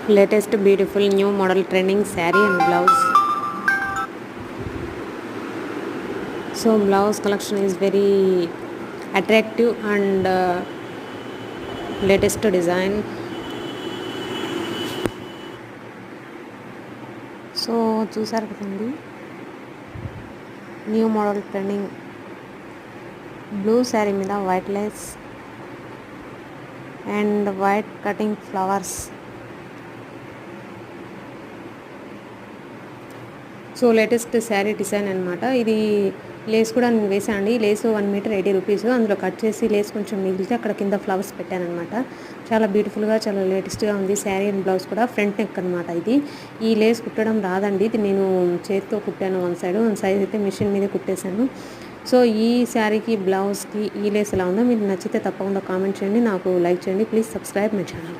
Latest beautiful new model trending saree and blouse. So blouse collection is very attractive and latest design. So చూసారు కదండి, new model trending blue sari మీద white lace and white cutting flowers. So latest sari design అనమాట. ఇది lace కూడా నేను వేసానండి. Lace 1 metre 80 rupees. అందులో cut చేసి లేస్ కొంచెం మిగిలితే అక్కడ కింద ఫ్లవర్స్ పెట్టానమాట. చాలా బ్యూటిఫుల్గా, చాలా లేటెస్ట్గా ఉంది. శారీ అండ్ బ్లౌజ్ కూడా ఫ్రంట్ నెక్ అనమాట. ఈ లేస్ కుట్టడం రాదండి. ఇది నేను చేతితో కుట్టాను. వన్ సైడ్ అయితే మిషన్ మీద కుట్టేశాను. సో ఈ శారీకి బ్లౌజ్కి ఈ లేస్ ఎలా ఉందో మీకు నచ్చితే తప్పకుండా కామెంట్ చేయండి, నాకు లైక్ చేయండి. Please subscribe my channel.